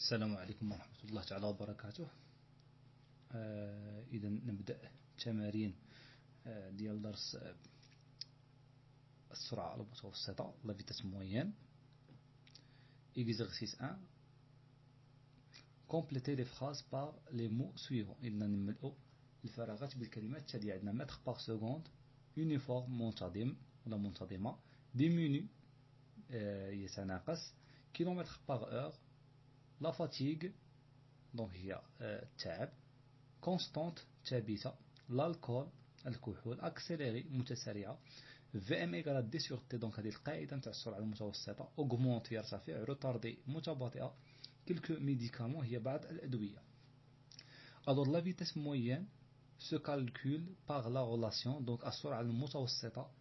السلام عليكم ورحمة الله تعالى وبركاته. إذا نبدأ تمارين ديال درس السرعة المتوسطة la vitesse moyenne. Exercice 1. Complétez les phrases par les mots suivants. إذا نملأ الفراغات بالكلمات التالية. عندنا متر par seconde, uniforme منتظم ولا منتظمة, diminue يتناقص, kilomètre par heure, la fatigue donc هي التعب, constante ثابتة, l'alcool الكحول, accéléré متسارعة, VM égale D sur T donc هذه القاعدة نتاع السرعة المتوسطة, augmente يرتفع, retardé متباطئة, quelques médicaments هي بعض الأدوية. Alors la vitesse moyenne se calcule par la relation donc السرعة المتوسطة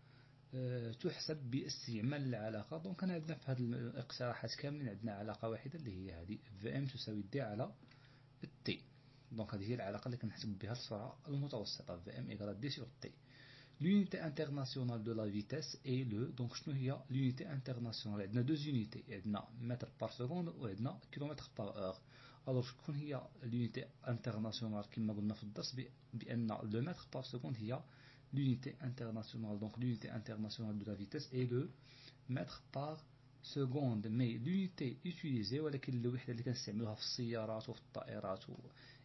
تحسب باستعمال العلاقة. دونك أنا عندنا في هذه الاقتراحات كاملين عندنا علاقة واحدة اللي هي هذه VM تساوي D على T. دونك هذه هي العلاقة اللي كنحسب بها السرعة المتوسطة VM égale D sur T. L'unité internationale de la vitesse est le donc شنو هي l'unité internationale. عندنا deux unités, عندنا متر par seconde وعندنا kilomètre par heure. alors شكون هي l'unité internationale كما قلنا في الدرس بأن le mètre par seconde هي l'unité internationale. Donc l'unité internationale de la vitesse est le mètre par seconde. Mais l'unité utilisée ولكن الوحدة اللي كنستعملوها في السيارات وفي الطائرات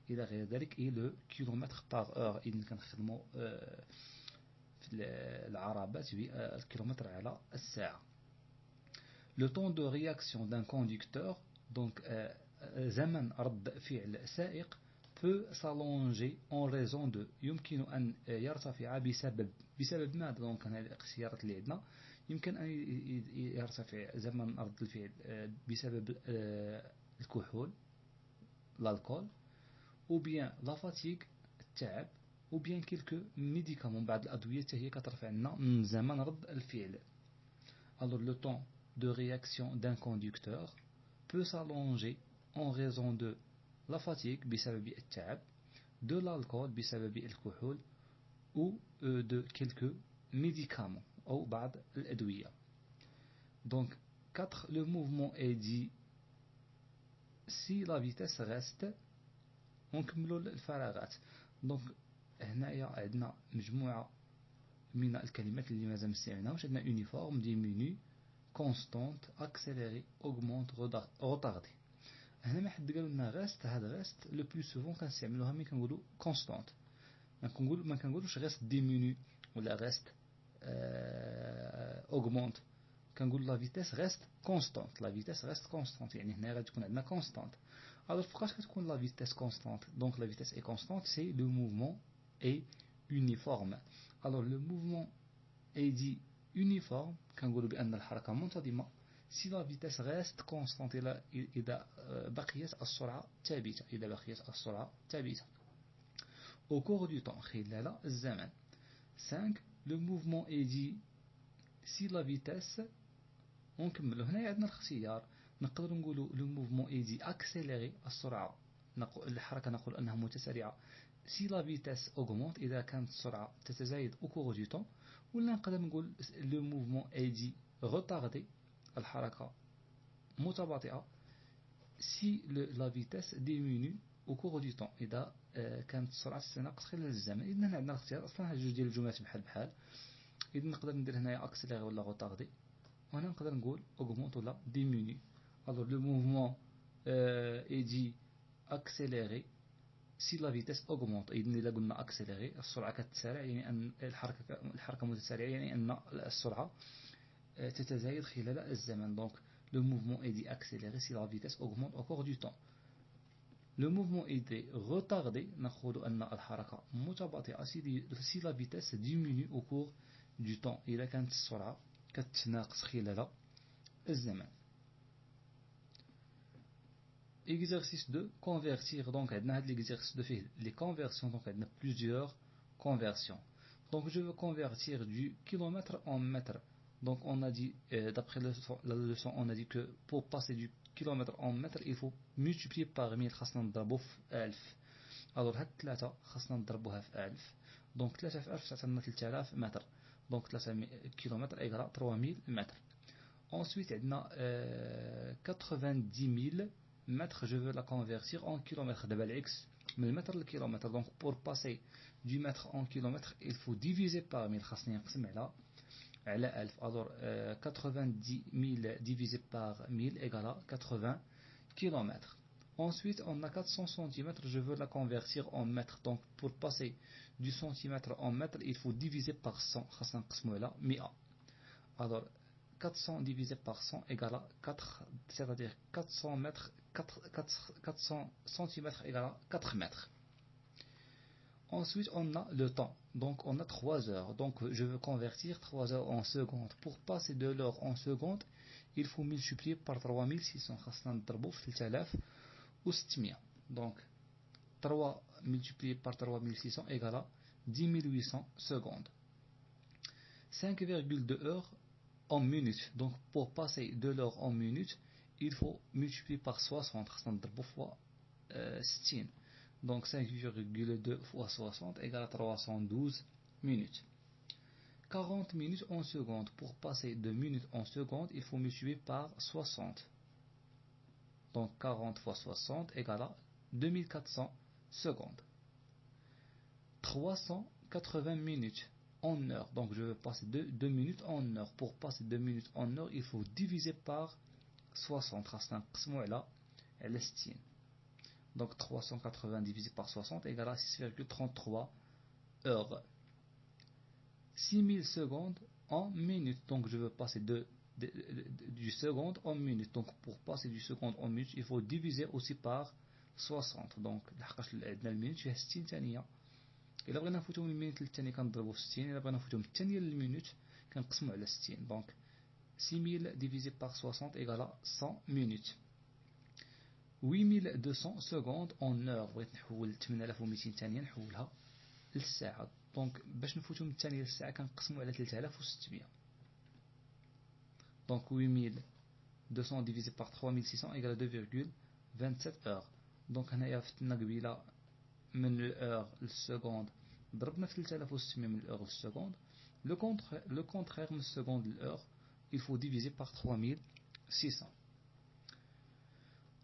إلى غير ذلك est le kilomètre par heure. إذن كنخدموا في العربات بالكيلومتر على الساعة. Le temps de réaction d'un conducteur donc زمن رد فعل سائق peut s'allonger en raison de يمكن أن يرتفع بسبب ماذا؟ دونك هذه الاختيارات اللي عندنا يمكن أن يرتفع زمن رد الفعل بسبب الكحول الكحول ou bien la fatigue التعب ou bien quelques médicaments بعض الأدوية هي كترفع لنا من زمن رد الفعل. Alors le temps de réaction d'un conducteur peut s'allonger en raison de la fatigue بسبب التعب, de l'alcool بسبب الكحول ou de quelques médicaments أو بعض الأدوية. Donc 4. Le mouvement est dit si la vitesse reste. ونكملوا الفراغات. donc هنايا عندنا مجموعة من الكلمات اللي مازال مستعملناهمش. عندنا uniforme, diminue, constante, accéléré, augmente, retardé. هنا ما حد قالوا لنا غاست. هاد غاست لو بلو سوفون كنستعملوها ملي كنقولوا كونستانت. ما كنقولوش غاست ديميني ولا غاست اوغمونت. كنقول لا فيتاس غاست كونستانت. لا فيتاس غاست كونستانت يعني هنا غادي تكون عندنا كونستانت. alors فوقاش كتكون لا فيتاس كونستانت؟ donc la vitesse est constante c'est le mouvement est uniforme. alors le mouvement est dit uniforme كنقولوا بأن الحركة منتظمة si la vitesse reste constante إذا بقيت السرعة ثابتة. إذا بقيت السرعة ثابتة au cours du temps خلال الزمن. 5. le mouvement est dit si la vitesse. ونكملوا هنا عندنا الاختيار. نقدر نقولوا le mouvement est dit accéléré السرعة الحركة نقول أنها متسارعة si la vitesse augmente إذا كانت السرعة تتزايد au cours du temps. ولا نقدر نقول le mouvement est dit retardé الحركة متباطئة si la vitesse diminue au cours du temps إذا كانت السرعة تتناقص خلال الزمن. إذن هنا عندنا الاختيار. أصلا هاد جوج ديال الجملات بحال إذن نقدر ندير هنايا accéléré ولا retardé. وهنا نقدر نقول augmente ولا diminue. alors le mouvement est dit accéléré si la vitesse augmente. إذن إذا قلنا accéléré السرعة كتسارع يعني أن الحركة متسارعة يعني أن السرعة تتزايد خلال الزمن. donc le mouvement est dit accéléré si la vitesse augmente au cours du temps. le mouvement est dit retardé نقول أن الحركة متباطئة si la vitesse diminue au cours du temps إذا كانت السرعة كتناقص خلال الزمن. exercice 2 convertir. donc عندنا هذا l'exercice 2 فيه les conversions. donc عندنا plusieurs conversions. donc je veux convertir du kilomètre en mètre. donc on a dit d'après la leçon on a dit que pour passer du kilomètre en mètre il faut multiplier par 1000 خاصنا نضربو في 1000. alors هاد 3 خاصنا نضربوها في 1000. donc 3 في 1000 تعطينا 3000 متر. donc 3 كيلومتر égale 3000 متر. ensuite عندنا 90 000 mètre, je veux la convertir en kilomètre. D'abord x, mais le mètre le kilomètre. Donc pour passer du mètre en kilomètre, il faut diviser par 1000. Alors 90 000 divisé par 1000 égale à 80 km. Ensuite, on a 400 cm, je veux la convertir en mètres. Donc, pour passer du centimètre en mètre, il faut diviser par 100. Alors, 400 divisé par 100 égale à 4, c'est-à-dire 400 mètres, 400 cm égale à 4 mètres. Ensuite, on a le temps. Donc, on a 3 heures. Donc, je veux convertir 3 heures en secondes. Pour passer de l'heure en secondes, il faut multiplier par 3600. Donc, 3 multiplié par 3600 égale à 10 800 secondes. 5,2 heures en minutes. Donc, pour passer de l'heure en minutes, il faut multiplier par 60. Donc 5,2 fois 60 égale à 312 minutes. 40 minutes en secondes. Pour passer de minutes en secondes, il faut multiplier par 60. Donc 40 fois 60 égale à 2400 secondes. 380 minutes en heure. Donc je veux passer de 2 minutes en heure. Pour passer 2 minutes en heure, il faut diviser par 60. Donc 380 divisé par 60 égale à 6,33 heures. 6000 secondes en minutes. Donc je veux passer du seconde en minute. Donc pour passer du seconde en minute, il faut diviser aussi par 60. Donc عندنا المينوت فيها 60 ثانية. إلا بغينا نفوتو من المينوت للثانية كنضربو في 60. إلا بغينا نفوتو من الثانية للمينوت كنقسمو على 60. Donc 6000 divisé par 60 égale à 100 minutes. 8200 secondes en heure. بغيت نحول 8200 ثانية نحولها للساعة. دونك باش نفوتو من الثانية للساعة كنقسمو على 3600. دونك 8200 divisé par 3600 égale à 2,27 heures. دونك هنايا فتنا قبيلة من الأور للسكوند ضربنا في 3600 من الأور للسكوند. Le contraire من السكوند للأور il faut diviser par 3600.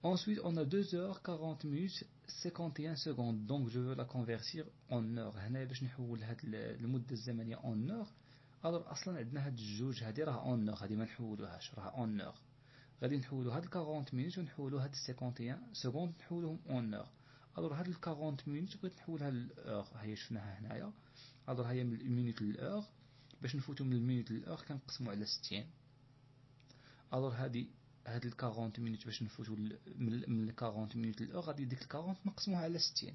Ensuite, on a 2 heures 40 minutes 51 secondes. Donc, je veux la convertir en heure. هنا باش نحول هاد المدة الزمنية en heure. alors أصلا عندنا هاد الجوج هادي راه en heure. هادي ما نحولوهاش راه en heure. غادي نحولو هاد 40 minutes ونحولو هاد 51 secondes نحولوهم en heure. alors هاد 40 minutes بغيت نحولها للأور. هي شفناها هنايا. alors هي من المينوت للأور. باش نفوتو من المينوت للأور كنقسمو على 60. alors هاد 40 minutes باش نفوتو من 40 minutes للأور غادي ديك 40 نقسموها على 60.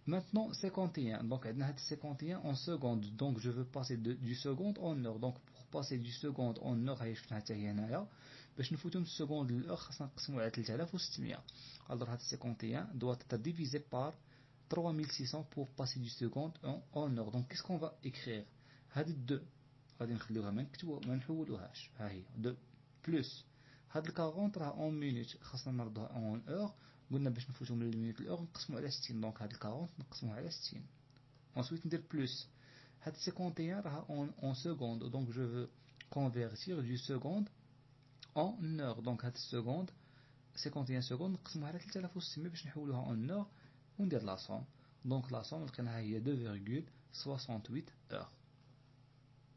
Maintenant 51. Donc عندنا هاد 51 en secondes. Donc je veux passer du seconde en heure. Donc pour passer du seconde en heure هي شفناها حتى هي هنايا. باش نفوتو من السكوند للأور خاصنا نقسمو على 3600. alors هاد 51 doit être divisé par 3600 pour passer du seconde en heure. Donc qu'est-ce qu'on va écrire؟ هاد 2 غادي نخليوها ما نحولوهاش. ها هي 2 plus هاد 40 راه اون مينوت خاصنا نردوها اون اور. قلنا باش نفوتو من المينوت للاور نقسمو على 60. دونك هاد 40 نقسموها على 60. ensuite ندير بلس هاد 51 راه اون سكوند. دونك جو فو كونفيرتير دو سكوند اون اور. دونك هاد السكوند 51 سكوند نقسموها على 3600 باش نحولوها اون اور وندير لا سوم. دونك لا سوم لقيناها هي 2,68 heures.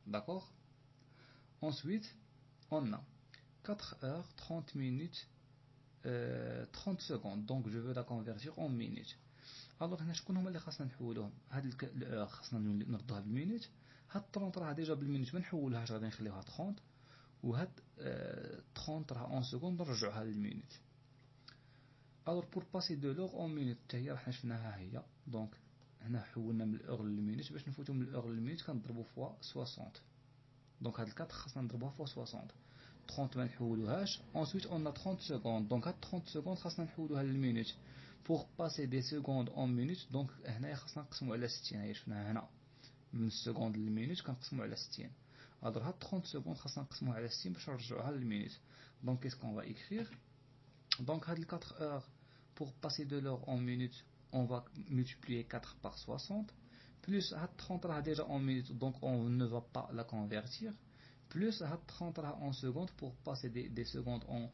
D'accord. Ensuite on a 4 heures 30 minutes 30 secondes. Donc je veux la convertir en minutes. alors هنا شكون هما اللي خاصنا نحولوهم؟ هاد الأور خاصنا نردوها بالمينوت. هاد 30 راه ديجا بالمينوت ما نحولوهاش غادي نخليوها 30. وهاد 30 راه اون سكوند نرجعوها للمينوت. alors pour passer de l'heure en minute حتى هي راه شفناها هي. دونك هنا حولنا من الأور للمينوت. باش نفوتو من الأور للمينوت كنضربو فوا 60. دونك هاد 4 خاصنا نضربوها فوا 60. 30 ما نحولوهاش. ensuite on a 30 secondes. donc هاد 30 secondes خاصنا نحولوها للمينوت. pour passer des secondes en minutes donc هنايا خاصنا نقسمو على 60. هي شفناها هنا من السكوند للمينوت كنقسمو على 60. alors هاد 30 secondes خاصنا نقسموها على 60 باش نرجعوها للمينوت. donc qu'est-ce qu'on va écrire؟ donc هاد 4 heures pour passer de l'heure en minutes on va multiplier 4 par 60 plus هاد 30 راه déjà en minutes donc on ne va pas la convertir plus 30 en secondes pour passer des secondes en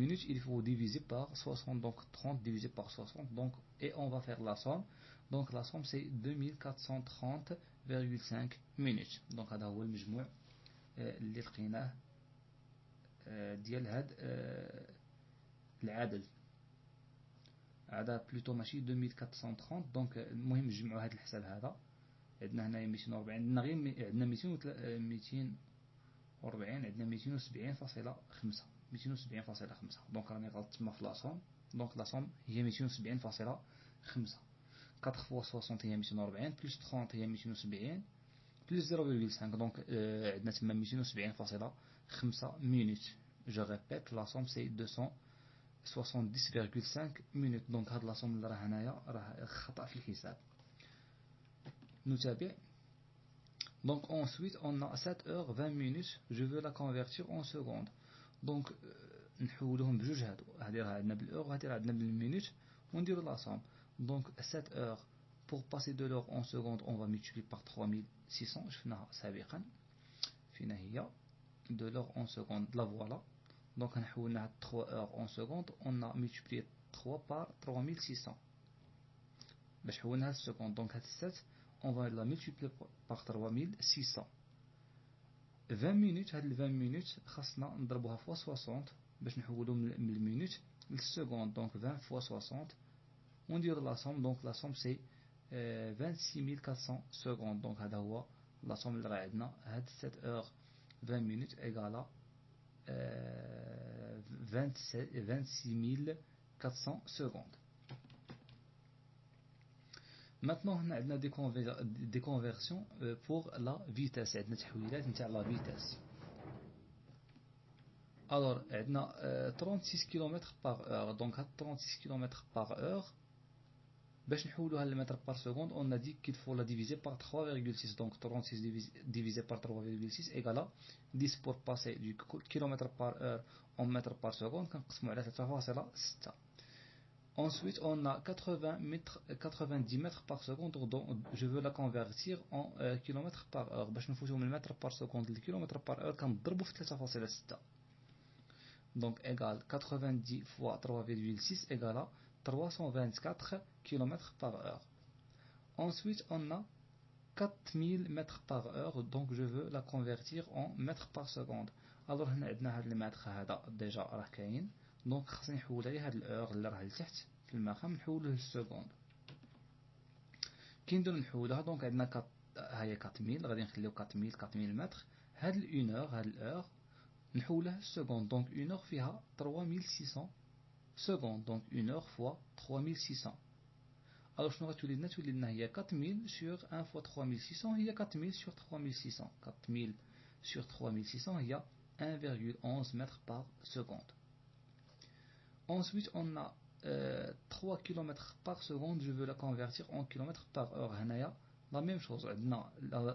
minutes, il faut diviser par 60, donc 30 divisé par 60, donc, et on va faire la somme. Donc la somme c'est 2430,5 minutes. donc هذا هو المجموع اللي لقيناه ديال هاد العدد. هذا بلوتو ماشي 2430. دونك المهم نجمعوا هذا الحساب هذا. عندنا هنايا 240، عندنا غير عندنا 240، عندنا 270.5 270.5. دونك راني غلط تما في لاصوم. دونك لاصوم هي 270.5. 4 fois 60 هي 240 بلس 30 هي 270 بلس 0,5. دونك عندنا تما 270.5 minutes. جو ريبيت لا سوم سي 270,5 minutes. دونك هاد لا سوم اللي راه هنايا راه خطأ في الحساب. نتابع. Donc ensuite on a 7h20 minutes, je veux la convertir en secondes. Donc نحولهم بجوج هادو، هادي راه عندنا بالheure وهادي راه عندنا بالminute ونديرو لا somme. Donc 7 heures pour passer de l'heure en secondes on va multiplier par 3600. شفناها سابقا فينا هي de l'heure en secondes. La voilà. Donc نحولنا 3 heures en secondes, on a multiplié 3 par 3600 باش حولناها السكوند. Donc هاد 7 on va la multiplier par 3600. 20 minutes. هاد 20 minutes خاصنا نضربوها فوا 60 باش نحولو من المينوت للسكوند. دونك 20 فوا 60 وندير لا سوم. دونك لا سوم سي 26400 سكوند. دونك هذا هو لا سوم اللي راه عندنا. هاد 7 heures 20 minutes ايغالا 26400 سكوند. Maintenant هنا عندنا دي كونفيرسيون بور لا فيتاس. عندنا تحويلات نتاع لا فيتاس. الوغ عندنا 36 كيلومتر باغ اور. دونك هاد 36 كيلومتر باغ اور باش نحولوها للمتر بار سكوند on a dit qu'il faut la diviser par 3,6. donc 36 divisé par 3,6 égale 10 pour passer du kilomètre par heure en mètre par seconde كنقسمو على 3.6. Ensuite, on a 90 mètres par seconde, donc je veux la convertir en kilomètres par heure. باش نفوتو من mètre par seconde le kilomètre par heure كنضربو في 3.6. donc égale 90 fois 3,6 égale 324 km par heure. Ensuite, on a 4000 mètres par heure, donc je veux la convertir en mètres par seconde. alors هنا عندنا هذا المتر هذا ديجا راه كاين. دونك خاصني نحولها لهاد الاور اللي راه لتحت في المقام نحولوه للسكوند. كي نديرو نحولها دونك عندنا هاهي 4000 غادي نخليو 4000 متر. هاد الاون اور هاد الاور نحولها للسكوند. دونك اون اور فيها 3600 secondes. donc 1 heure fois 3600. alors شنو غتولي لنا؟ تولي لنا هي 4000 sur 1 fois 3600 هي 4000 sur 3600. 4000 sur 3600 هي 1,11 mètres par seconde. Ensuite on a 3 km par seconde, je veux la convertir en km par heure. هنايا la même chose. عندنا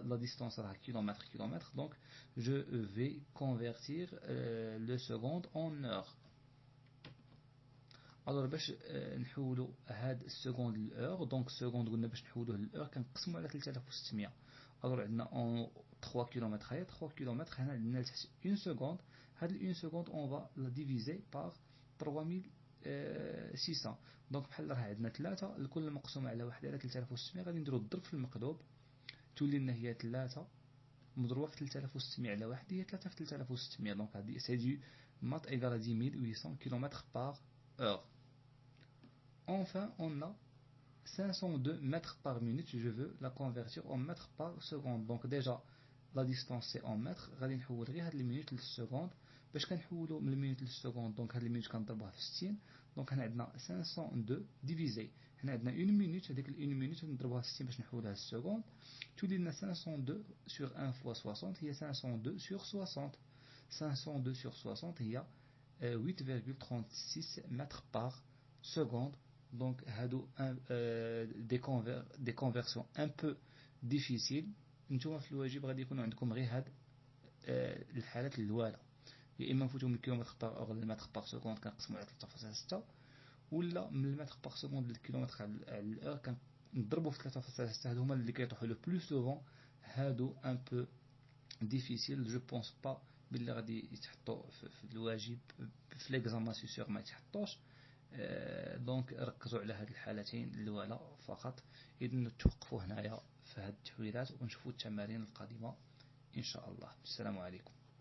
la distance راه kilomètre. donc je vais convertir le seconde en heure. alors باش نحولوا هاد السكوند للأور. دونك السكوند قلنا باش نحولوه للأور كنقسموا على 3600. alors عندنا 3 كيلومتر هي 3 كيلومتر هنا عندنا لتحت 1 seconde. هاد 1 seconde on va la diviser par 3600. دونك بحال راه عندنا 3 الكل مقسوم على 1 على 3600. غادي نديرو الضرب في المقلوب تولي لنا هي 3 مضروبة في 3600 على 1 هي 3 في 3600. دونك هادي سي دي مات ايغال 10800 km par heure. Enfin, on a 502 mètres par minute. Je veux la convertir en mètres par seconde. Donc déjà, la distance c'est en mètres. غادي نحول غير هاد المينوت للسكوند. باش كنحولو من المينوت للسكوند دونك هاد المينوت كنضربوها في 60. دونك هنا عندنا 502 ديفيزي. هنا عندنا 1 minute. هذيك 1 minute نضربوها في 60 باش نحولها للسكوند. تولي لنا 502 sur 1 fois 60 هي 502 sur 60. 502 sur 60 هي 8,36 mètres par seconde. donc هادو des conversions un peu difficiles. نتوما في الواجب غادي يكونوا عندكم غير هاد الحالات الاولى. يا اما نفوتوا من الكيلومتر باغ اور للمتر باغ سكوند كنقسموا على 3.6 ولا من المتر باغ سكوند للكيلومتر على الاور كنضربوا في 3.6. هادو هما اللي كيطيحوا لو بلو سوفون. هادو ان بو ديفيسيل. جو بونس با باللي غادي يتحطوا في الواجب في ليكزامان سيغ ما يتحطوش. دونك ركزوا على هذه الحالتين الأولى فقط. إذن نتوقفوا هنايا في هذه التحويلات ونشوفوا التمارين القادمة إن شاء الله. السلام عليكم.